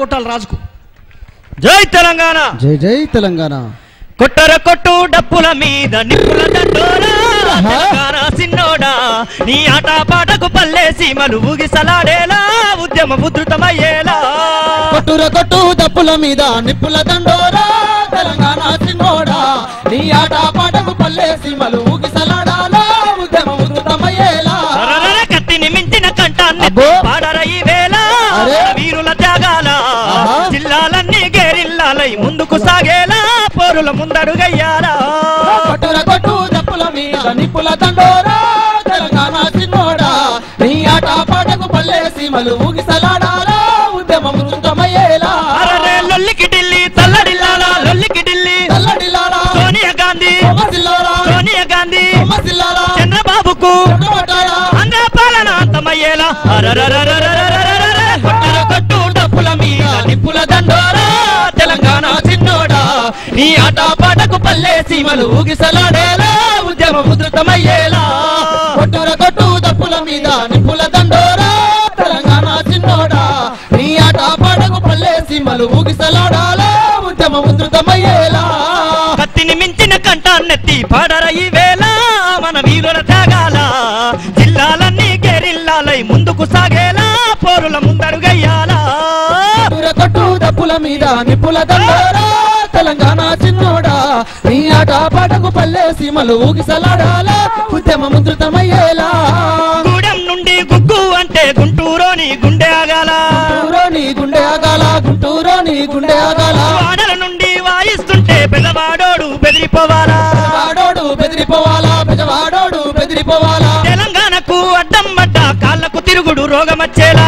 కొట్టాలి రాజుకు. జై తెలంగాణ, జై జై తెలంగాణ. కొట్టర కొట్టు డప్పుల మీద నిప్పుల దండోరా తెలంగాణ సిన్నోడా, నీ ఆట పాటకు పల్లె సీమలు ఊగిసలాడేలా ఉద్యమం ఉధృతమయ్యేలా. కొట్టుర కొట్టు డప్పుల మీద నిప్పుల దండోరా తెలంగాణ సిన్నోడా, నీ ఆట పాటకు పల్లె సీమలు ఊగిసలాడాలా ఉద్యమం ఉధృతమయ్యేలా. కత్తిని మించిన కంఠాన్ని పాడర ఈ వేళ వీరుల త్యాగాల జిల్లాలన్నీ గేరిల్లాలై ముందుకు సాగేలా పోరుల ముందడుగయ్యారా. కొట్టుర కొట్టు డప్పుల మీద నిప్పుల దండోరా తెలంగాణ సిన్నోడా, నీ ఆట పాటకు పల్లె సీమలు ఊగిసలాడాలా ఉద్యమం ఉధృతమయ్యేలా. లొల్లికి ఢిల్లీ తల్లడిల్లాలా, లొల్లికి ఢిల్లీ తల్లడిల్లాలా, సోనియా గాంధీ సోనియా గాంధీ చంద్రబాబుకు అంగా పాలన అంతమయ్యేలా. కొట్టుర కొట్టు డప్పుల మీద నిప్పుల దండోరా తెలంగాణ సిన్నోడా, నీ ఆట పాటకు పల్లె సీమలు ఊగిసలాడేలా ఉద్యమం ఉధృతమయ్యేలా. కొట్టుర కొట్టు డప్పుల మీద నిప్పుల దండోరా తెలంగాణ సిన్నోడా, నీ ఆట పాటకు పల్లె సీమలు ఊగిసలాడాలా ఉద్యమం ఉధృతమయ్యేలా. కత్తిని మించిన కంఠాన్నెత్తి పాడర ఈ వేళ మన వీరుల త్యాగాల జిల్లాలన్నీ గేరిల్లాలై ముందుకు సాగేలా పోరుల ముందడుగయ్యాలా. కొట్టు డప్పుల మీద నిప్పుల దండోరా తెలంగాణ సిన్నోడా, నీ ఆట పాటకు పల్లె సీమలు ఊగిసలాడాలా ఉద్యమం ఉధృతమయ్యేలా. గూడెం నుండి గుగ్గు అంటే గుంటూరోని గుండె ఆగాల, గుంటూరోని గుండె ఆగాల, గుంటూరోని గుండె ఆగాల. వాడల నుండి వాయిస్తుంటే పెదవాడోడు బెదిరిపోవాలా, వాడోడు బెదిరిపోవాలా, పెదవాడోడు బెదిరిపోవాలా. తెలంగాణకు అడ్డం పడ్డ కాళ్లకు తిరుగుడు రోగమచ్చేలా,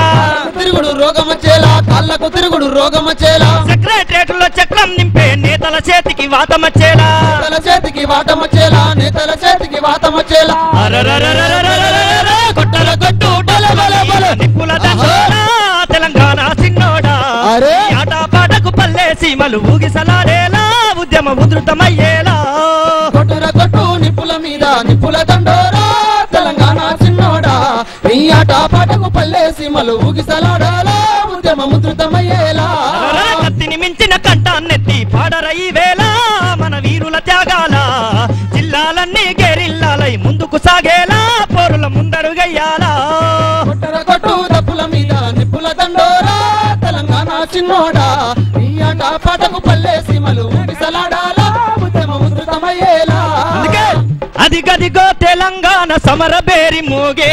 తిరుగుడు రోగమచ్చేలా, కాళ్ళకు తిరుగుడు రోగమచ్చేలా. సెక్రటరేట్లో చక్రం నింపే నేతల చేతికి వాతమచ్చేలా, నేతల చేతికి వాటమచ్చేలా, నేతల చేతికి వాతమచ్చేలా. కొట్టల కొట్టు నిప్పుల దండోరా తెలంగాణ సిన్నోడా, ఆట పాటకు పల్లె సీమలు ఊగిసలాడేలా ఉద్యమం ఉధృతమయ్యేలా. కొట్టుర కొట్టు నిప్పుల మీద నిప్పుల దండోరా తెలంగాణ సిన్నోడా, నీ ఆట పాటకు పల్లె సీమలు ఊగిసలాడాలా ఉద్యమం ఉధృతమయ్యేలా. కత్తిని మించిన కంఠాన్నెత్తి పాడర ఈ వేళ మన వీరుల త్యాగాల జిల్లాలన్నీ గేరిల్లాలై ముందుకు సాగేలా పోరుల ముందడుగయ్యాలా. కొట్టుర కొట్టు డప్పుల మీద నిప్పుల దండోరా తెలంగాణ సిన్నోడా, నీ ఆట పాటకు పల్లె సీమలు ఊగిసలాడాలా ఉద్యమం ఉధృతమయ్యేలా. అదిగదిగో తెలంగాణ సమర బేరి మోగే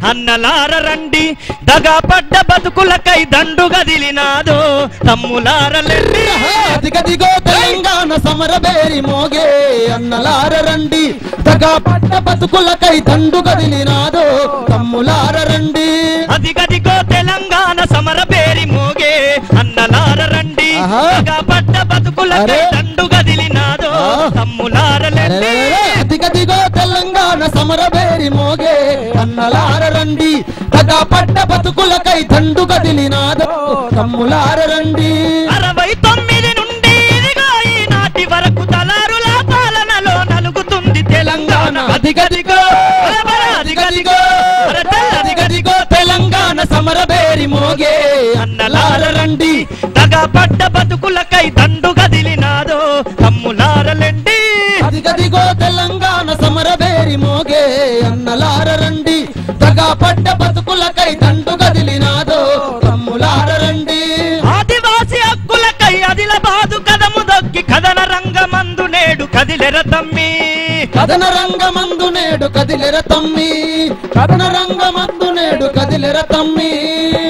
అన్నలార రండి, దగా పడ్డ బతుకులకై దండు గదిలినాదో తమ్ములారలెండి. అదిగదిగో తెలంగాణ సమర బేరి మోగే అన్నలార రండి, దగా పడ్డ బతుకులకై దండు గదిలినాదో తమ్ములార రండి. అదిగదిగో తెలంగాణ సమర బేరి మోగే అన్నలార రండి, దగా పడ్డ బతుకులకై దండు గదిలినాదో తమ్ములారలెండి. అదిగదిగో తెలంగాణ సమర బేరి మోగే అన్నలార రండి, దగా పడ్డ బతుకులకై దండు గదిలినాదో తమ్ములార రండి. 69 నుండి ఇదిగో ఈనాటి వరకు తలారుల పాలనలో నలుగుతుంది తెలంగాణ. అదిగదిగో అదిగదిగో అదిగదిగో తెలంగాణ సమర బేరి మోగే అన్నలార రండి, దగా పడ్డ బతుకులకై దండు గదిలినాదో తమ్ములారలెండి. అదిగదిగో తెలంగాణ సమర బేరి మోగే అన్నలార రండి, దగా పడ్డ బతుకులకై దండు గదిలినాదో తమ్ములార రండి. ఆదివాసి హక్కులకై ఆదిలాబాదు కదము దొక్కి కథన రంగమందు నేడు కదిలెర తమ్మి, కథన రంగమందు నేడు కదిలెర తమ్మి, కథన రంగమందు నేడు కదిలెర తమ్మి.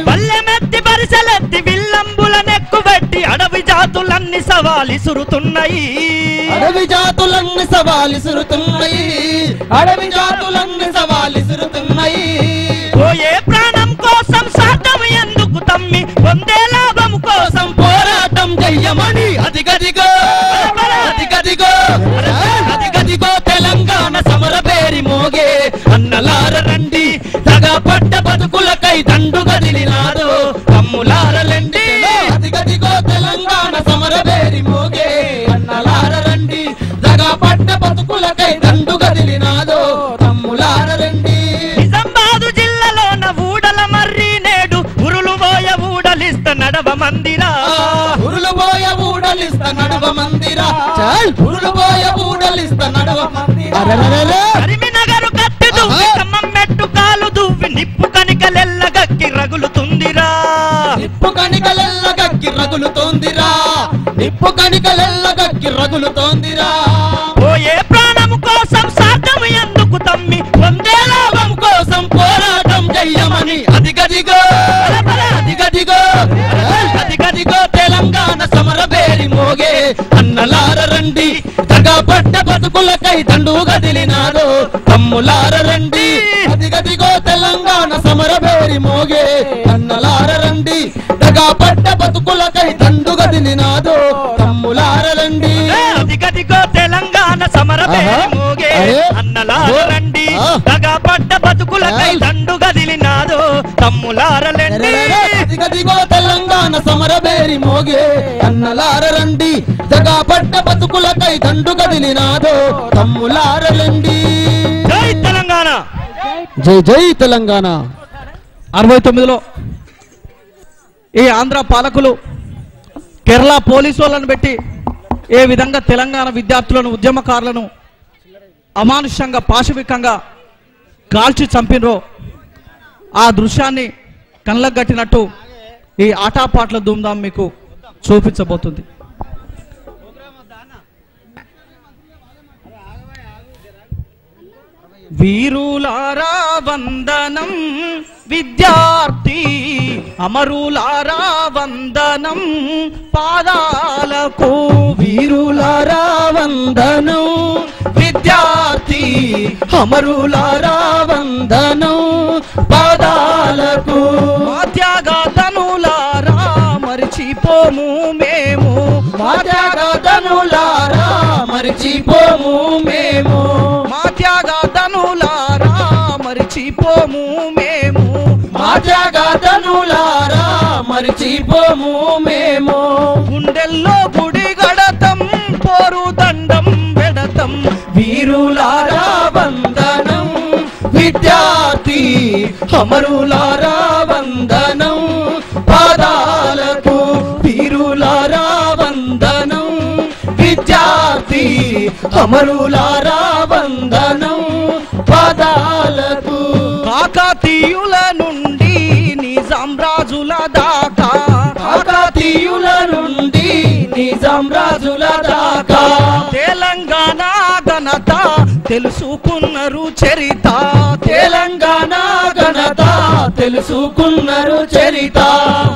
పల్లెమెత్తి పరిసలెత్తి విల్లంబుల నెక్కుబెట్టి అడవి జాతులన్నీ సవాలి సురుతున్నాయి, అడవి జాతులన్నీ సవాలి సురుతున్నాయి, అడవి జాతులన్నీ సవాలి సురుతున్నాయి. పోయే ప్రాణం కోసం సాధం ఎందుకు తమ్మి, పొందే లాభం కోసం పోరాటం చెయ్యమని. అదిగదిగో అదిగదిగో అదిగదిగో తెలంగాణ సమర బేరి మోగే అన్నలార రండి, దగా పడ్డ బతుకులకై దండు గదిలినాదో తమ్ములారలెండి. అదిగదిగో తెలంగాణ సమర బేరి మోగే అన్నలార రండి, దగా పడ్డ బతుకులకై దండు గదిలినాదో తమ్ములార రండి. నిజామాబాదు జిల్లాలోన ఊడల మర్రి నేడు ఉరులు పోయ ఊడలిస్తున్న నడవ మందిరా ఉరులు పోయ ఊడలిస్తా నడవ మందిరా ఉరులు పోయ ఊడలిస్తా నడవ మందిరా కరీంనగర్ కత్తి దువ్వి ఖమ్మం మెట్టు కాలు దువ్వి నిప్పు కనికలెల్ల గక్కి రగులుతుందిరా నిప్పు కనికలెల్ల గక్కి రగులుతోందిరా నిప్పు కనికలెల్ల గక్కి రగులుతోందిరా పోయే ప్రాణము కోసం సాధ్యం ఎందుకు తమ్మి పొందే లాభం కోసం పోరాటం చెయ్యమని అదిగదిగో అదిగదిగో అదిగదిగో తెలంగాణ సమర బేరి మోగే అన్నలార రండి తగపడ్డ బతుకులకై దండు గదిలినారు తమ్ములార రండి అదిగదిగో తెలంగాణ సమర బేరి మోగే అన్నలార రండి తగపడ్డ బతుకులకై దండు గదిలినారు తమ్ములార రండి అదిగదిగో తెలంగాణ సమర బేరి మోగే అన్నలార రండి తగపడ్డ బతుకులకై దండు గదిలినారు తమ్ములార రండి అదిగదిగో తెలంగాణ సమర బేరి మోగే అన్నలార రండి తగపడ్డ బతుకులకై దండు గదిలినారు తమ్ములార రండి జై తెలంగాణ జై జై తెలంగాణ 69లో ఈ ఆంధ్ర పాలకులు కేరళ పోలీసు వాళ్ళను పెట్టి ఏ విధంగా తెలంగాణ విద్యార్థులను ఉద్యమకారులను అమానుషంగా పాశవికంగా కాల్చి చంపినరో ఆ దృశ్యాన్ని కళ్ళకు కట్టినట్టు ఈ ఆటాపాట్ల ధూమ్ధాం మీకు చూపించబోతుంది. వీరులారా వందనం విద్యార్థి అమరులారా వందనం పాదాలకు వీరులారా వందనం విద్యార్థి అమరులారా వందనం పాదాలకు మా త్యాగతనులారా మరిచిపోము మేము మా త్యాగతనులారా మరిచిపోము మేము మా త్యాగతనులారా మరిచిపోము మేము మా త్యాగతనులారా మరిచిపోము మేము గుండెల్లో గుడి గడతం పోరు దండం పెడతం వీరులారా వందనం విద్యార్థి అమరులారా వందనం పాదాలకు వీరులారా వందనం విద్యార్థి అమరులారా వందనం పాదాలకు కాకతీయుల నుండి నిజాం రాజుల దాకా కాకతీయుల నుండి నిజాం రాజుల దాకా తెలంగాణ ఘనత తెలుసుకున్నారు చరిత తెలంగాణ ఘనత తెలుసుకున్నారు చరిత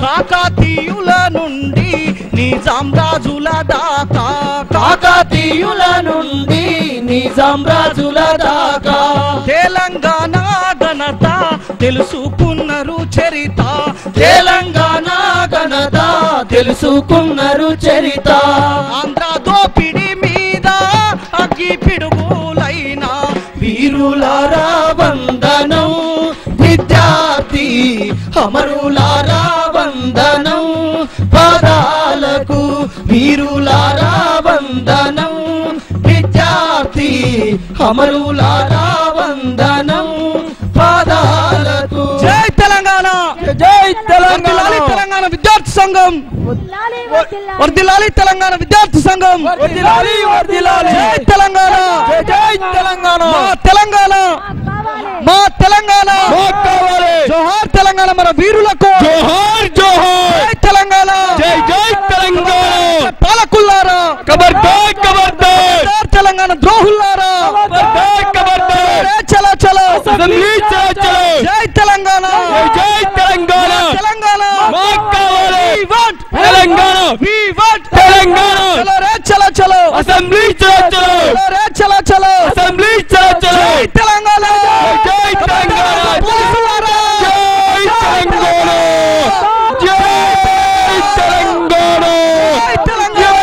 కాకతీయుల నుండి నిజాం రాజుల దాకా కాకతీయుల నుండి నిజాం రాజుల దాకా తెలంగాణ ఘనత తెలుసుకున్నారు చరిత తెలంగాణ ఘనత తెలుసుకున్నారు చరిత ఆంధ్ర దోపిడి మీద అగ్గి పిడుగులైన వీరులారా వందనం విద్యార్థి అమరులారా వందనం పాదాలకు వీరులారా వందనం విద్యార్థి అమరులారా వందనం పాదాలకు జై తెలంగాణ జై వర్ధిల్లాలి తెలంగాణ విద్యార్థి సంఘం వర్ధిల్లాలి తెలంగాణ విద్యార్థి సంఘం వర్ధిల్లాలి వర్ధిల్లాలి జై తెలంగాణ జై తెలంగాణ మా తెలంగాణ మా తెలంగాణ మాకు కావాలి జోహార్ తెలంగాణ మన వీరులకు జోహార్ జోహార్ జై తెలంగాణ జై జై తెలంగాణ పాలకుల్లారా ఖబర్దార్ ఖబర్దార్ తెలంగాణ ద్రోహుల్లారా ఖబర్దార్ చలో చలో అసెంబ్లీ చలో చలో జై తెలంగాణ జై తెలంగాణ తెలంగాణ మాకు కావాలి తెలంగాణ తెలంగాణ చలో రే చలో చలో అసెంబ్లీ చలో చలో చలో రే చలో చలో అసెంబ్లీ చలో చలో జై తెలంగాణ జై తెలంగాణ పోలీసులారా జై తెలంగాణ జై తెలంగాణ జై తెలంగాణ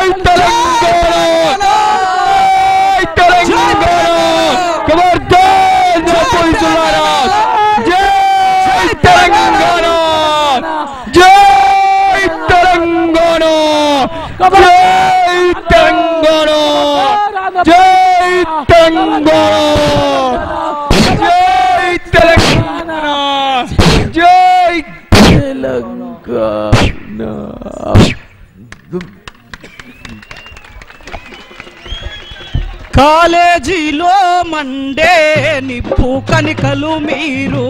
జై తెలంగాణ జై తెలంగాణ ఖబర్దార్ పోలీసులారా జై తెలంగాణ జై తెలంగాణ జై తెలంగాణ జై తెలంగాణ జై తెలంగాణ జై తెలంగాణ కాలేజీలో మండే నిప్పు కణికలు మీరు,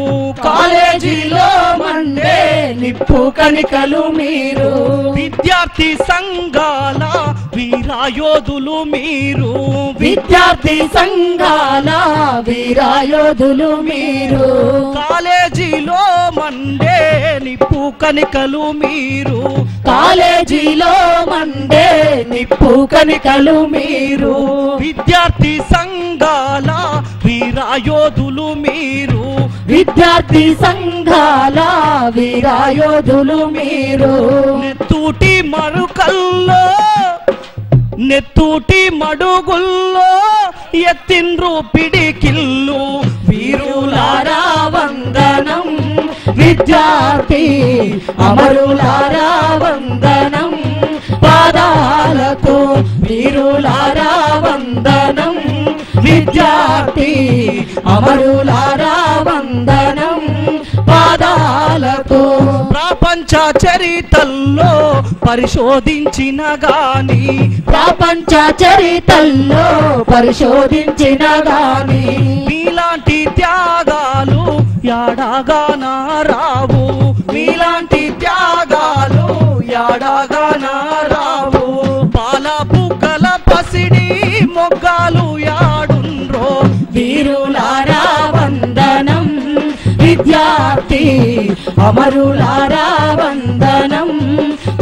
కాలేజీలో మండే నిప్పు కణికలు మీరు, విద్యార్థి సంఘాల వీరాయోధులు మీరు, విద్యార్థి సంఘాల వీరాయోధులు మీరు, కాలేజీలో మండే నిప్పు కణికలు మీరు, కాలేజీలో మండే నిప్పు కణికలు మీరు, విద్యార్థి సంఘాల వీరాయోధులు మీరు, విద్యార్థి సంఘాల వీరాయోధులు మీరు, నెత్తూటి మరుకల్లో నెత్తూటి మడుగుల్లో ఎత్తిండ్రు పిడికిల్లు వీరులారా వందనం, విద్యార్థి అమరులారా వందనం, పాదాలకు వీరులారా వందనం, విద్యార్థి అమరులారా వందనం, పాదాలకు. ప్రపంచ చరితల్లో పరిశోధించిన గాని, ప్రపంచ చరితల్లో పరిశోధించిన గాని, మీలాంటి త్యాగాలు యాడగానా రావు, మీలాంటి త్యాగాలు యాడగానా రావు, పాలపుకల పసిడి మొగ్గాలు యాడుండ్రో వీరులారా వందనం, విద్యార్థి అమరులారా వందనం,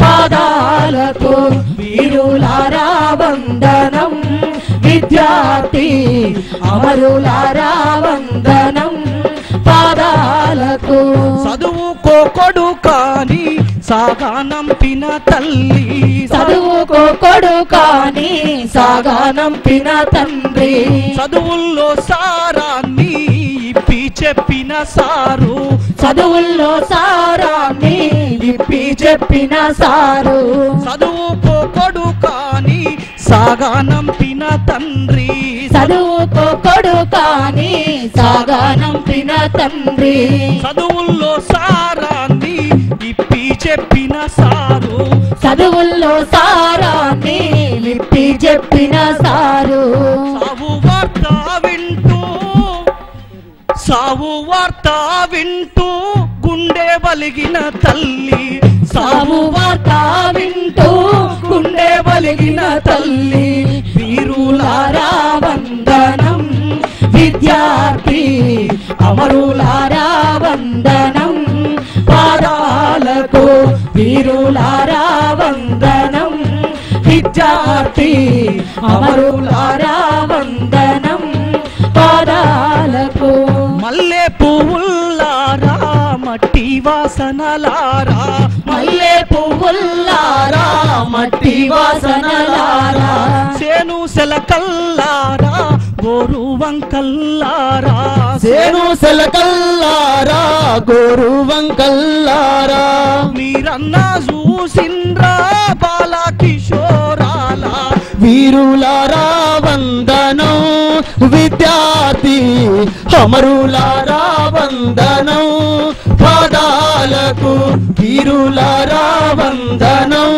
పాదాలకు వీరులారా వందనం, విద్యార్థి అమరులారా వందనం, పాదాలకు. చదువుకో కొడుకాని సాగానంపిన తల్లి, చదువుకో కొడుకాని సాగానంపిన తండ్రి, చదువుల్లో సారాన్ని ఇప్పి చెప్పిన సారు, చదువుల్లో సారాన్ని విప్పి చెప్పిన సారు, చదువుకో కొడుకాని సాగానంపిన తండ్రి, చదువుకో కొడుకాని సాగానంపిన తండ్రి, చదువుల్లో సారాన్ని ఇప్పి చెప్పిన సారు, చదువుల్లో సారాన్ని విప్పి చెప్పిన సారు, సావు వార్త వింటూ సావు వార్త వింటూ గుండె బలిగిన తల్లి, సావు వార్త వింటూ గుండె బలిగిన తల్లి, వీరులారా వందనం, విద్యార్థి అమరులారా వందనం, పాదాలకు వీరులారా వందనం, విద్యార్థి అమరులారా వందనం, పాదాలకు. మల్లె పువ్వుల్లారా మట్టి వాసనలారా, మల్లె పువ్వుల్లారా మట్టి వాసనలారా, సేను సెలకల్లారా గోరు వంకల్లారా, సేను సెలకల్లారా గోరు వంకల్లారా, మీరన్నా చూసిండ్రా బాల కిషోరాల, వీరులారా వందనం, విద్యార్థి అమరులారా వందనం, పాదాలకు వీరులారా వందనం,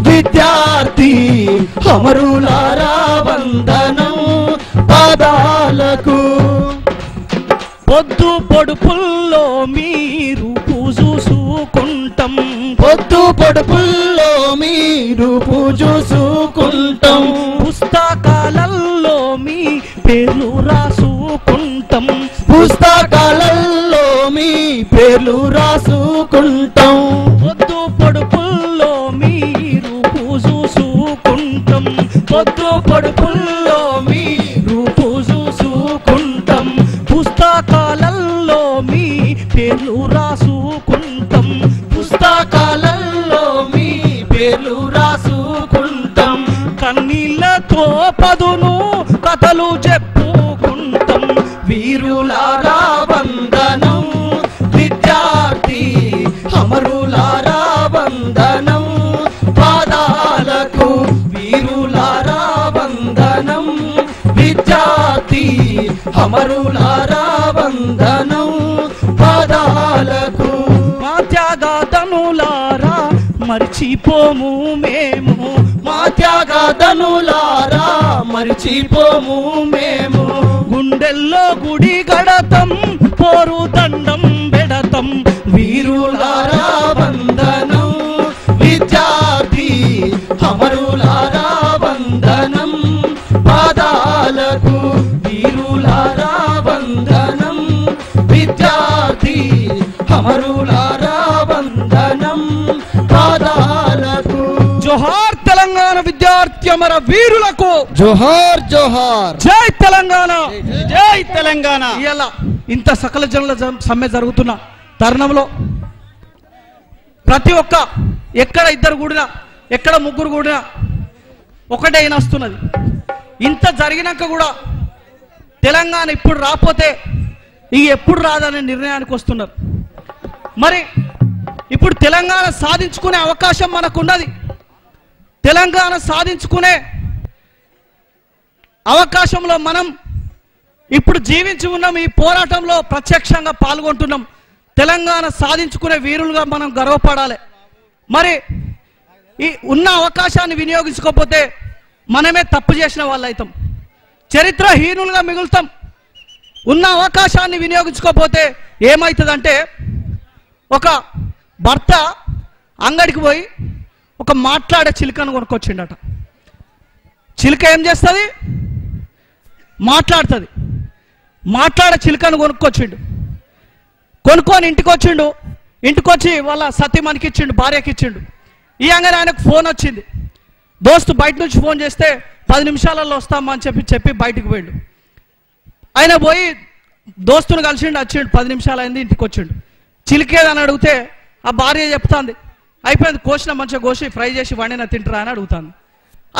విద్యార్థి అమరులారా వందనం, పాదాలకు. పొద్దు పొడుపుల్లో మీరు పూజూసుకుంటాం, పొద్దు పొడుపుల్లో మీరు పూజూసుకుంటాం, పుస్తకాలల్లో మీ పేర్లు రాసుకుంటాం, పుస్తకాలలో మీ పేర్లు రాసుకుంటాం, పొద్దు పొడుపుల్లో మీరు పూజూసుకుంటాం, పొద్దు పొడుపుల్లో మీరు పూజూసుకుంటాం, పుస్తకాలల్లో మీ పేర్లు రాసుకుంటాం, పుస్తకాలలో మీ పేర్లు రాసుకుంటాం, కన్నీళ్లతో పదును కథలు చెప్పుకుంటాం, వీరులారా వందనం, విద్యార్థి అమరులారా వందనం, పాదాలకు వీరులారా వందనం, విద్యార్థి అమరులారా వందనం, పాదాలకు. మా త్యాగతనులారా మరిచిపోము మేము, మా త్యాగధనులారా మరిచిపోము మేము. గుండెల్లో గుడి గడతం పోరు దండం బెడతం, వీరులారా వందనం, విద్యార్థి అమరులారా వందనం, పాదాలకు వీరులారా వందనం, విద్యార్థి అమరులారా వందనం, పాదాలకు. జోహార్ తెలంగాణ విద్యార్థి అమర వీరులకు, జోహార్ జోహార్. జై తెలంగాణ, జై తెలంగాణ. ఇలా ఇంత సకల జనుల సమ్మె జరుగుతున్న తరుణంలో ప్రతి ఒక్క ఎక్కడ ఇద్దరు కూడినా ఎక్కడ ముగ్గురు కూడినా ఒకటే వస్తున్నది. ఇంత జరిగినాక కూడా తెలంగాణ ఇప్పుడు రాకపోతే ఇక ఎప్పుడు రాదనే నిర్ణయానికి వస్తున్నారు. మరి ఇప్పుడు తెలంగాణ సాధించుకునే అవకాశం మనకున్నది. తెలంగాణ సాధించుకునే అవకాశంలో మనం ఇప్పుడు జీవించి ఉన్నాం. ఈ పోరాటంలో ప్రత్యక్షంగా పాల్గొంటున్నాం. తెలంగాణ సాధించుకునే వీరులుగా మనం గర్వపడాలి. మరి ఈ ఉన్న అవకాశాన్ని వినియోగించుకోకపోతే మనమే తప్పు చేసిన వాళ్ళు అవుతాం, చరిత్రహీనులుగా మిగులుతాం. ఉన్న అవకాశాన్ని వినియోగించుకోకపోతే ఏమవుతుందంటే, ఒక భర్త అంగడికి పోయి ఒక మాట్లాడే చిలుకను కొనుక్కొచ్చిండట. చిలుక ఏం చేస్తుంది? మాట్లాడుతుంది. మాట్లాడే చిలుకను కొనుక్కొచ్చిండు. కొనుక్కొని ఇంటికి వచ్చిండు. ఇంటికి వచ్చి వాళ్ళ సతీమణికి ఇచ్చిండు, భార్యకి ఇచ్చిండు. ఇయంగానే ఆయనకు ఫోన్ వచ్చింది. దోస్తు బయట నుంచి ఫోన్ చేస్తే 10 నిమిషాలలో వస్తామా అని చెప్పి బయటికి పోయిండు. ఆయన పోయి దోస్తును కలిసిండు, వచ్చిండు. 10 నిమిషాలు అయింది, ఇంటికి వచ్చిండు. చిలికేదని అడిగితే ఆ భార్య చెప్తాంది, అయిపోయింది, కోసిన మంచిగా కోసి ఫ్రై చేసి వండిన తింటారా అని అడుగుతాను.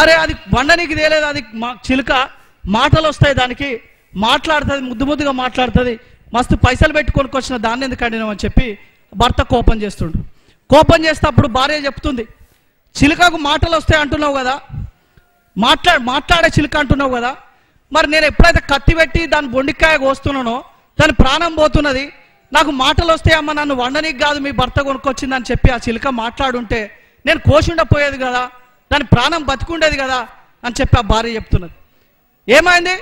అరే అది వండనీకి తేలేదు, అది చిలుక మాటలు వస్తాయి, దానికి మాట్లాడుతుంది, ముద్దుగా మాట్లాడుతుంది, మస్తు పైసలు పెట్టి కొనుక్కొచ్చిన దాన్ని ఎందుకు అడిగినాం అని చెప్పి భర్త కోపం చేస్తుండు. కోపం చేస్తే అప్పుడు భార్య చెప్తుంది, చిలుకకు మాటలు వస్తాయి అంటున్నావు కదా, మాట్లాడే చిలుక అంటున్నావు కదా, మరి నేను ఎప్పుడైతే కత్తి పెట్టి దాని బొండికాయ కోస్తున్నానో దాని ప్రాణం పోతున్నది, నాకు మాటలు వస్తాయమ్మా, నన్ను వండనీకి కాదు మీ భర్త కొనుక్కొచ్చిందని చెప్పి ఆ చిలుక మాట్లాడుంటే నేను కోసుండపోయేది కదా, దాని ప్రాణం బతికుండేది కదా అని చెప్పి ఆ భార్య చెప్తున్నది. ఏమైంది?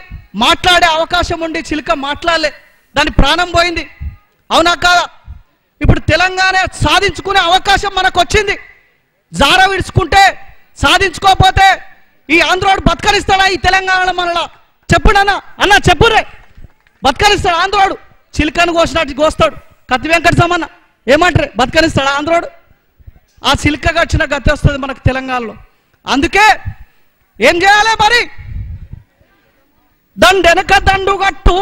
మాట్లాడే అవకాశం ఉండి చిలుక మాట్లాడలే, దాని ప్రాణం పోయింది. అవునా కాదా? ఇప్పుడు తెలంగాణ సాధించుకునే అవకాశం మనకు వచ్చింది. జార విడుచుకుంటే సాధించుకోకపోతే ఈ ఆంధ్రోడు బతకనిస్తాడా ఈ తెలంగాణలో? మనలా చెప్పుడు అన్న చెప్పురే, బతకనిస్తాడు ఆంధ్రోడు? చిలుకను కోసినట్టు కోస్తాడు కత్తి వెంకట సమన్న, ఏమంటారు? బతకనిస్తాడా ఆంధ్రోడు? ఆ చిలుకగా వచ్చిన గతి వస్తుంది మనకు తెలంగాణలో. అందుకే ఏం చేయాలి మరి? దండెనక దండుగట్టు,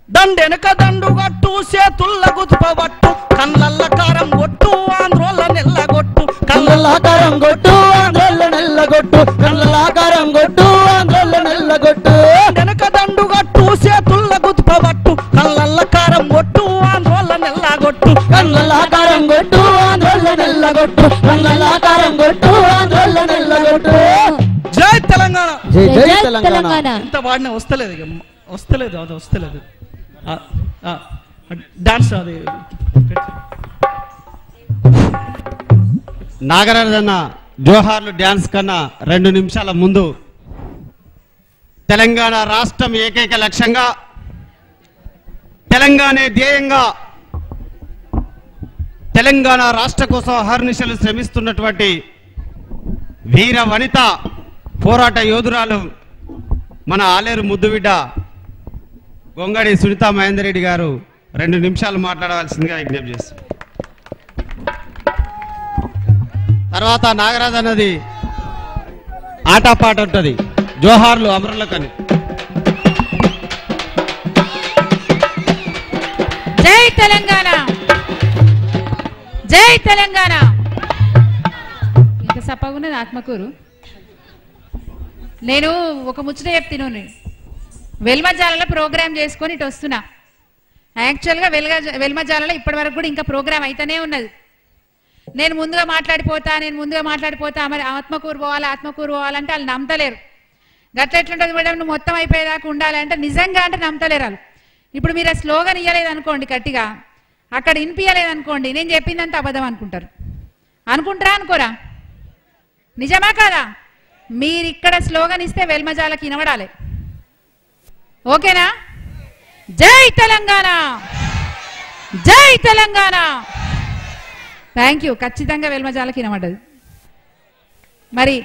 దండెనక దండుగట్టు, చేతుల్ల గుతుపబట్టు, కళ్ళల్ల కారం కొట్టు, ఆంధ్రోళ్ళ నెల్లగొట్టు, కళ్ళల్ల కారం కొట్టు, ఆంధ్రోళ్ళ నెల్లగొట్టు, కళ్ళల్ల కారం కొట్టు, ఆంధ్రోళ్ళ నెల్లగొట్టు. వెనక దండుగట్టు, చేతుల్ల గుతుపబట్టు, కళ్ళల్ల కారం కొట్టు, ఆంధ్రోళ్ళ నెల్లగొట్టు, కళ్ళల్ల కారం కొట్టు, ఆంధ్రోళ్ళ నెల్లగొట్టు, కళ్ళల్ల కారం కొట్టు, ఆంధ్రోళ్ళ నెల్లగొట్టు. జై తెలంగాణ, జై జై తెలంగాణ. ఇంత వాడిన వస్తలేదు, ఇక వస్తలేదు, అది వస్తలేదు. డాన్స్ అది నాగరాజన్న జోహార్లు డ్యాన్స్ కన్నా 2 నిమిషాల ముందు తెలంగాణ రాష్ట్రం ఏకైక లక్ష్యంగా, తెలంగాణే ధ్యేయంగా, తెలంగాణ రాష్ట్ర కోసం అహర్నిశలు శ్రమిస్తున్నటువంటి వీర వనిత పోరాట యోధురాలు మన ఆలేరు ముద్దుబిడ్డ గొంగడి సునీతా మహేందర్ రెడ్డి గారు 2 నిమిషాలు మాట్లాడవలసిందిగా విజ్ఞప్తి చేస్తారు. తర్వాత నాగరాజ్ అన్నది ఆటపాట ఉంటుంది, జోహార్లు అమరులకని. జై తెలంగాణ, జై తెలంగాణ. ఇంకా సప్పగున్నది ఆత్మకూరు. నేను ఒక ముచ్చట చెప్తాను. వెల్మజాలలో ప్రోగ్రామ్ చేసుకొని ఇటు వస్తున్నా. యాక్చువల్గా వెల్మజాలలో ఇప్పటి వరకు కూడా ఇంకా ప్రోగ్రామ్ అయితేనే ఉన్నది. నేను ముందుగా మాట్లాడిపోతా మరి ఆత్మకూరు పోవాలంటే వాళ్ళు నమ్మతలేరు. గట్ల ఎట్లుంటుంది మేడం, నువ్వు మొత్తం అయిపోయేదాకా ఉండాలంటే నిజంగా అంటే నమ్మతలేరు వాళ్ళు. ఇప్పుడు మీరు ఆ స్లోగన్ ఇయ్యలేదు అనుకోండి, గట్టిగా అక్కడ వినిపించలేదు అనుకోండి, నేను చెప్పిందంతా అబద్ధం అనుకుంటారు. అనుకుంటారా అనుకోరా? నిజమా కాదా? మీరు ఇక్కడ స్లోగన్ ఇస్తే వెల్మజాలకి వినబడాలి. ఓకేనా? జై తెలంగాణ, జై తెలంగాణ. Thank you. ఖచ్చితంగా వెల్మజాలకి వినబడ్డది. మరి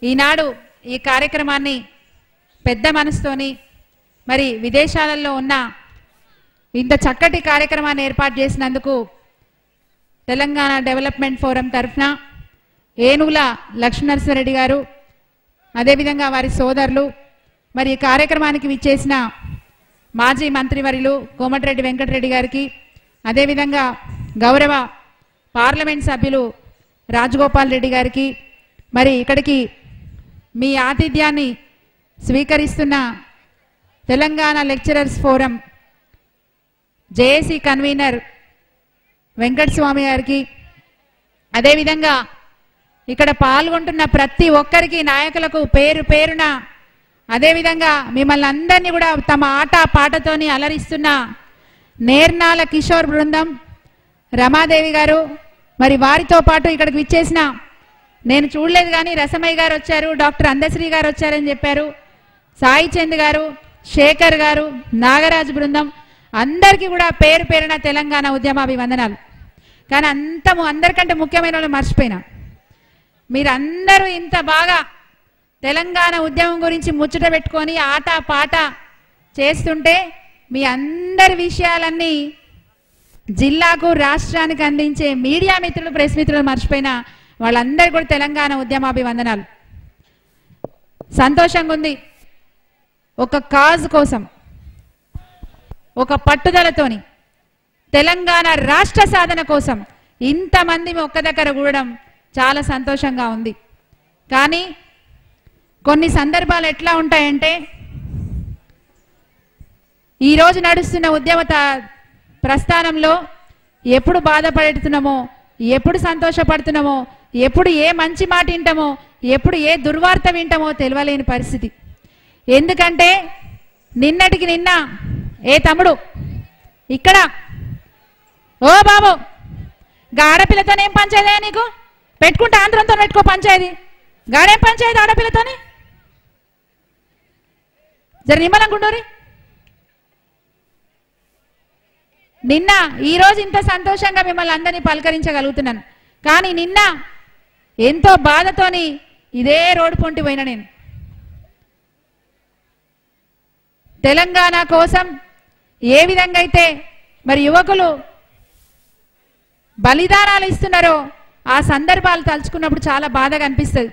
ఈనాడు ఈ కార్యక్రమాన్ని పెద్ద మనసుతోని మరి విదేశాలలో ఉన్న ఇంత చక్కటి కార్యక్రమాన్ని ఏర్పాటు చేసినందుకు తెలంగాణ డెవలప్మెంట్ ఫోరం తరఫున ఏనుగుల లక్ష్మీనరసింహారెడ్డి గారు, అదేవిధంగా వారి సోదరులు, మరి ఈ కార్యక్రమానికి విచ్చేసిన మాజీ మంత్రివర్యులు కోమటిరెడ్డి వెంకటరెడ్డి గారికి, అదేవిధంగా గౌరవ పార్లమెంట్ సభ్యులు రాజగోపాల్ రెడ్డి గారికి, మరి ఇక్కడికి మీ ఆతిథ్యాన్ని స్వీకరిస్తున్న Telangana lecturers forum JAC convener Venkataswamy గారికి, అదేవిధంగా ఇక్కడ పాల్గొంటున్న ప్రతి ఒక్కరికి నాయకులకు పేరు పేరున, అదేవిధంగా మిమ్మల్ని అందరినీ కూడా తమ ఆట పాటతోని అలరిస్తున్న నేర్నాల కిషోర్ బృందం, రమాదేవి గారు, మరి వారితో పాటు ఇక్కడికి విచ్చేసిన, నేను చూడలేదు కానీ రసమయ్య గారు వచ్చారు, డాక్టర్ అందశ్రీ గారు వచ్చారని చెప్పారు, సాయి చంద్ గారు, శేఖర్ గారు, నాగరాజు బృందం, అందరికీ కూడా పేరు పేరున తెలంగాణ ఉద్యమాభివందనాలు. కానీ అందరికంటే ముఖ్యమైన వాళ్ళు మర్చిపోయినా, మీరందరూ ఇంత బాగా తెలంగాణ ఉద్యమం గురించి ముచ్చట పెట్టుకొని ఆట పాట చేస్తుంటే మీ అందరి విషయాలన్నీ జిల్లాకు రాష్ట్రానికి అందించే మీడియా మిత్రులు, ప్రెస్ మిత్రులు మర్చిపోయినా వాళ్ళందరూ కూడా తెలంగాణ ఉద్యమాభివందనాలు. సంతోషంగా ఉంది. ఒక కాజ్ కోసం, ఒక పట్టుదలతోని తెలంగాణ రాష్ట్ర సాధన కోసం ఇంతమంది ఒక్క దగ్గర కూడడం చాలా సంతోషంగా ఉంది. కానీ కొన్ని సందర్భాలు ఎట్లా ఉంటాయంటే, ఈరోజు నడుస్తున్న ఉద్యమ ప్రస్థానంలో ఎప్పుడు బాధపడుతున్నామో, ఎప్పుడు సంతోషపడుతున్నామో, ఎప్పుడు ఏ మంచి మాట వింటామో, ఎప్పుడు ఏ దుర్వార్త వింటామో తెలియలేని పరిస్థితి. ఎందుకంటే నిన్నటికి నిన్న ఏ తమ్ముడు ఇక్కడ, ఓ బాబు ఆడపిల్లతోనేం పంచాయతీ నీకు? పెట్టుకుంటే ఆంధ్రంతో పెట్టుకో పంచాయతీ, గాడేం పంచాయతీ ఆడపిల్లతోని? జర నిమ్మలంగుండోరి. నిన్న ఈరోజు ఇంత సంతోషంగా మిమ్మల్ని అందరినీ పలకరించగలుగుతున్నాను, కానీ నిన్న ఎంతో బాధతోని ఇదే రోడ్డు పొంటి పోయినా నేను. తెలంగాణ కోసం ఏ విధంగా అయితే మరి యువకులు బలిదానాలు ఇస్తున్నారో ఆ సందర్భాలు తలుచుకున్నప్పుడు చాలా బాధగా అనిపిస్తుంది.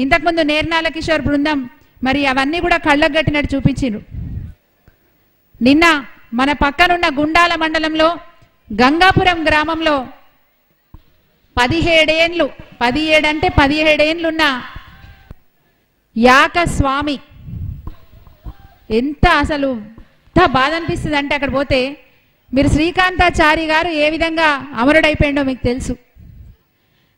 ఇంతకుముందు నేర్నాల కిషోర్ బృందం మరి అవన్నీ కూడా కళ్ళకు గట్టినట్టు చూపించారు. నిన్న మన పక్కనున్న గుండాల మండలంలో గంగాపురం గ్రామంలో 17 ఏండ్లున్న యాక స్వామి, ఎంత అసలు ఎంత బాధ అనిపిస్తుంది అంటే అక్కడ పోతే మీరు శ్రీకాంతాచారి గారు ఏ విధంగా అమరుడైపోయిండో మీకు తెలుసు.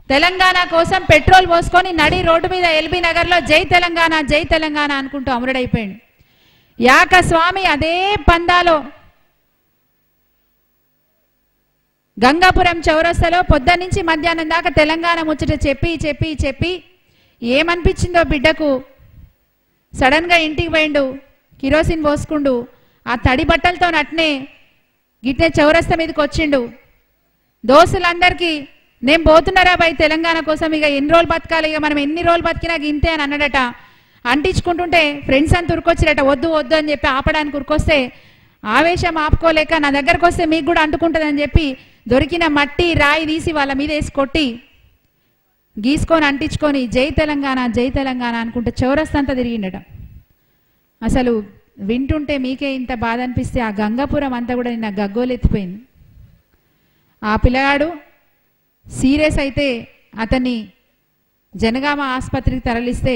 తెలంగాణ కోసం పెట్రోల్ పోసుకొని నడి రోడ్డు మీద ఎల్బీ నగర్లో జై తెలంగాణ జై తెలంగాణ అనుకుంటూ అమరుడైపోయిండు. యాక స్వామి అదే పందాలో గంగాపురం చౌరస్తలో పొద్దున్నుంచి మధ్యాహ్నం దాకా తెలంగాణ ముచ్చట చెప్పి చెప్పి చెప్పి ఏమనిపించిందో బిడ్డకు, సడన్గా ఇంటికి పోయిండు, కిరోసిన్ పోసుకుండు, ఆ తడి బట్టలతో నట్నే గిట్నే చౌరస్తా మీదకి వచ్చిండు. దోస్తులందరికీ నేను పోతున్నారా బాయ్ తెలంగాణ కోసం, ఇక ఎన్ని రోజులు బతకాలి, ఇక మనం ఎన్ని రోజులు బతికినా ఇంతే అని అన్నాడట. అంటించుకుంటుంటే ఫ్రెండ్స్ అంతా ఉరుకొచ్చిరట, వద్దు వద్దు అని చెప్పి ఆపడానికి ఉరుకొస్తే ఆవేశం ఆపుకోలేక నా దగ్గరకు వస్తే మీకు కూడా అంటుకుంటుందని చెప్పి దొరికిన మట్టి రాయి తీసి వాళ్ళ మీద వేసి కొట్టి గీసుకొని అంటించుకొని జై తెలంగాణ అనుకుంటే చౌరస్తంతా తిరిగిండట. అసలు వింటుంటే మీకే ఇంత బాధ అనిపిస్తే ఆ గంగాపురం అంతా కూడా నిన్న గగ్గోలెత్తిపోయింది. ఆ పిల్లగాడు సీరియస్ అయితే అతన్ని జనగామ ఆసుపత్రికి తరలిస్తే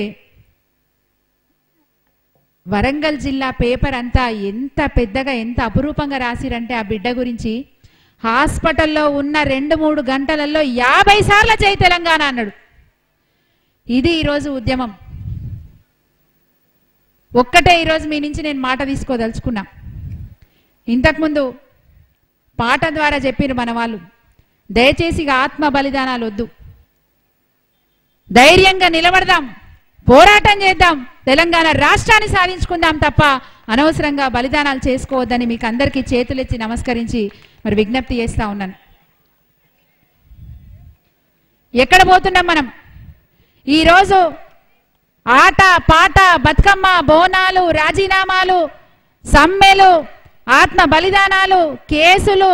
వరంగల్ జిల్లా పేపర్ అంతా ఎంత పెద్దగా ఎంత అపురూపంగా రాసిరంటే ఆ బిడ్డ గురించి హాస్పిటల్లో ఉన్న 2-3 గంటలలో 50 సార్లు జై తెలంగాణ అన్నాడు. ఇది ఈరోజు ఉద్యమం. ఒక్కటే ఈరోజు మీ నుంచి నేను మాట తీసుకోదలుచుకున్నా. ఇంతకుముందు పాట ద్వారా చెప్పిరు మన వాళ్ళు, దయచేసి ఆత్మ బలిదానాలు వద్దు, ధైర్యంగా నిలబడదాం, పోరాటం చేద్దాం, తెలంగాణ రాష్ట్రాన్ని సాధించుకుందాం తప్ప అనవసరంగా బలిదానాలు చేసుకోవద్దని మీకు అందరికీ చేతులెత్తి నమస్కరించి మరి విజ్ఞప్తి చేస్తా ఉన్నాను. ఎక్కడ పోతున్నాం మనం? ఈరోజు ఆట పాట, బతుకమ్మ, బోనాలు, రాజీనామాలు, సమ్మెలు, ఆత్మ బలిదానాలు, కేసులు,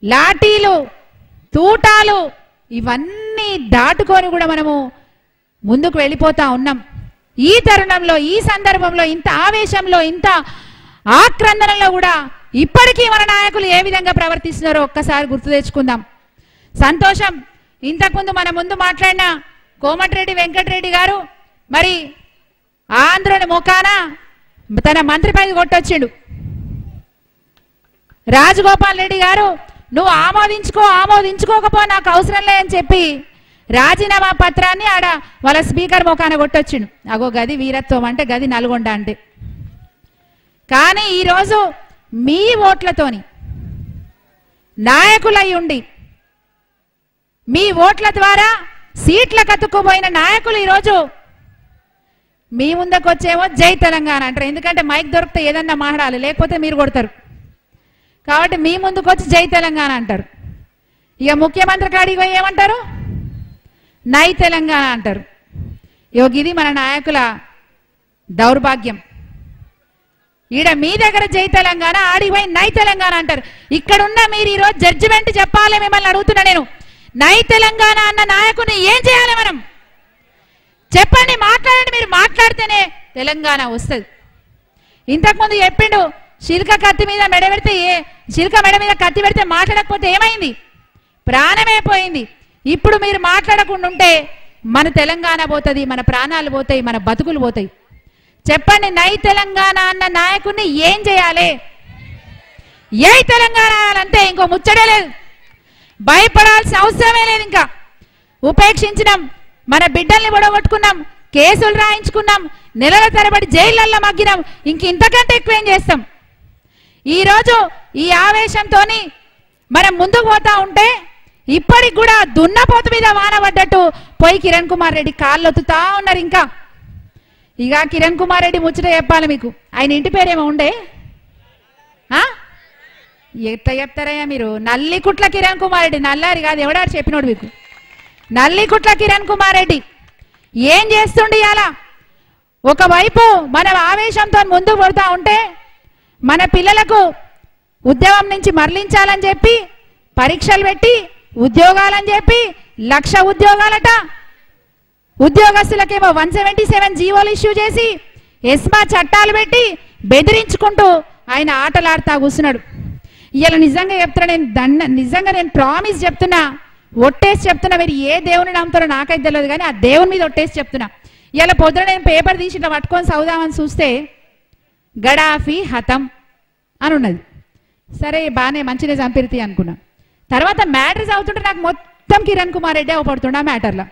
లాఠీలు, తూటాలు ఇవన్నీ దాటుకొని కూడా మనము ముందుకు వెళ్ళిపోతా ఉన్నాం. ఈ తరుణంలో, ఈ సందర్భంలో, ఇంత ఆవేశంలో, ఇంత ఆక్రందనలో కూడా ఇప్పటికీ మన నాయకులు ఏ విధంగా ప్రవర్తిస్తున్నారో ఒక్కసారి గుర్తు తెచ్చుకుందాం. సంతోషం. ఇంతకుముందు మన ముందు మాట్లాడిన కోమటిరెడ్డి వెంకటరెడ్డి గారు మరి ఆంధ్రని మొకాన తన మంత్రి పైన కొట్టొచ్చిండు. రాజగోపాల్ రెడ్డి గారు నువ్వు ఆమోదించుకోకపో నాకు అవసరం లే అని చెప్పి రాజీనామా పత్రాన్ని ఆడ వాళ్ళ స్పీకర్ మొకాన కొట్టొచ్చిండు. అగో గది వీరత్వం అంటే, గది నల్గొండ అంటే. కానీ ఈరోజు మీ ఓట్లతోని నాయకులై ఉండి మీ ఓట్ల ద్వారా సీట్ల కతుక్కుపోయిన నాయకులు ఈరోజు మీ ముందుకు వచ్చేమో జై తెలంగాణ అంటారు. ఎందుకంటే మైక్ దొరికితే ఏదన్నా మాట్లాడాలి, లేకపోతే మీరు కొడతారు. కాబట్టి మీ ముందుకు వచ్చి జై తెలంగాణ అంటారు. ఇక ముఖ్యమంత్రి కాడికి పోయి ఏమంటారు? నై తెలంగాణ అంటారు. ఇది మన నాయకుల దౌర్భాగ్యం. ఈడ మీ దగ్గర జై తెలంగాణ, ఆడికి పోయి నై తెలంగాణ అంటారు. ఇక్కడున్న మీరు ఈరోజు జడ్జిమెంట్ చెప్పాలి. మిమ్మల్ని అడుగుతున్నా నేను, నై తెలంగాణ అన్న నాయకుని ఏం చేయాలి మనం? చెప్పండి, మాట్లాడండి. మీరు మాట్లాడితేనే తెలంగాణ వస్తుంది. ఇంతకుముందు చెప్పిండు శిల్క కత్తి మీద మెడ పెడితే, శిల్క మెడ మీద కత్తి పెడితే మాట్లాడకపోతే ఏమైంది? ప్రాణమే పోయింది. ఇప్పుడు మీరు మాట్లాడకుండా ఉంటే మన తెలంగాణ పోతుంది, మన ప్రాణాలు పోతాయి, మన బతుకులు పోతాయి. చెప్పండి, నై తెలంగాణ అన్న నాయకుడిని ఏం చేయాలి? ఏ తెలంగాణ అంతే, ఇంకో ముచ్చడే లేదు. భయపడాల్సిన అవసరమే లేదు. ఇంకా ఉపేక్షించినాం, మన బిడ్డల్ని పొడగొట్టుకున్నాం, కేసులు రాయించుకున్నాం, నెలల తరబడి జైళ్ళల్లో మగ్గినాం. ఇంతకంటే ఎక్కువ ఏం చేస్తాం? ఈరోజు ఈ ఆవేశంతో మనం ముందుకు పోతా ఉంటే ఇప్పటికి కూడా దున్నపోతు మీద వాన పడ్డట్టు పోయి కిరణ్ కుమార్ రెడ్డి కాళ్ళు ఒత్తుతా ఉన్నారు. ఇంకా ఇక కిరణ్ కుమార్ రెడ్డి ముచ్చట చెప్పాలి మీకు. ఆయన ఇంటి పేరేమో ఉండే, ఎట్లా చెప్తారయ్యా మీరు? నల్లికుట్ల కిరణ్ కుమార్ రెడ్డి. నల్లారి కాదు, ఎవడారు చెప్పినోడు మీకు? నల్లికుట్ల కిరణ్ కుమార్ రెడ్డి ఏం చేస్తుండి అలా? ఒకవైపు మనం ఆవేశంతో ముందుకు పడుతూ ఉంటే మన పిల్లలకు ఉద్యోగం నుంచి మరలించాలని చెప్పి పరీక్షలు పెట్టి ఉద్యోగాలని చెప్పి 1,00,000 ఉద్యోగాలట, ఉద్యోగస్తులకేమో 177 జీవోలు ఇష్యూ చేసి ఎస్మా చట్టాలు పెట్టి బెదిరించుకుంటూ ఆయన ఆటలాడుతా కూర్చున్నాడు. ఇలా నిజంగా చెప్తున్నా, నిజంగా నేను ప్రామిస్ చెప్తున్నా, ఒట్టేసి చెప్తున్నా. మీరు ఏ దేవుని నమ్ముతారో నాకైతే తెలియదు, కానీ ఆ దేవుని మీద ఒట్టేసి చెప్తున్నా. ఇలా పొద్దున నేను పేపర్ తీసి ఇట్లా పట్టుకొని చదువుదామని చూస్తే గడాఫీ హతం అని ఉన్నది. సరే బాగానే మంచిగా చంపిరితి అనుకున్నా. తర్వాత మ్యాటర్ చదువుతుంటే నాకు మొత్తం కిరణ్ కుమార్ రెడ్డి అవపడుతుండే ఆ మ్యాటర్లో.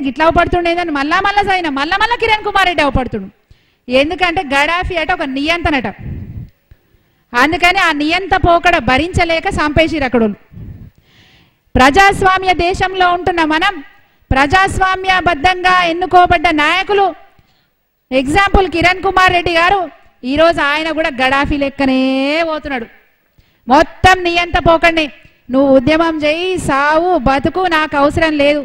గిట్లా అవపడుతుండేదని మళ్ళా చదివినా, మళ్ళా కిరణ్ కుమార్ రెడ్డి అవపడుతుండు. ఎందుకంటే గడాఫీ అట ఒక నియంతనట. అందుకని ఆ నియంత పోకడ భరించలేక చంపేసిరు అక్కడ. ప్రజాస్వామ్య దేశంలో ఉంటున్న మనం, ప్రజాస్వామ్యబద్ధంగా ఎన్నుకోబడ్డ నాయకులు, ఎగ్జాంపుల్ కిరణ్ కుమార్ రెడ్డి గారు, ఈరోజు ఆయన కూడా గడాఫీ లెక్కనే పోతున్నాడు. మొత్తం నియంత పోకండి, నువ్వు ఉద్యమం చేయి, సావు బతుకు, నాకు అవసరం లేదు.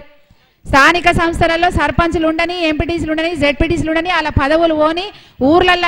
స్థానిక సంస్థలలో సర్పంచ్లు ఉండని, ఎంపీటీసీలు ఉండని, జెడ్పీటీసీలు ఉండని, అలా పదవులు పోని, ఊర్లల్లో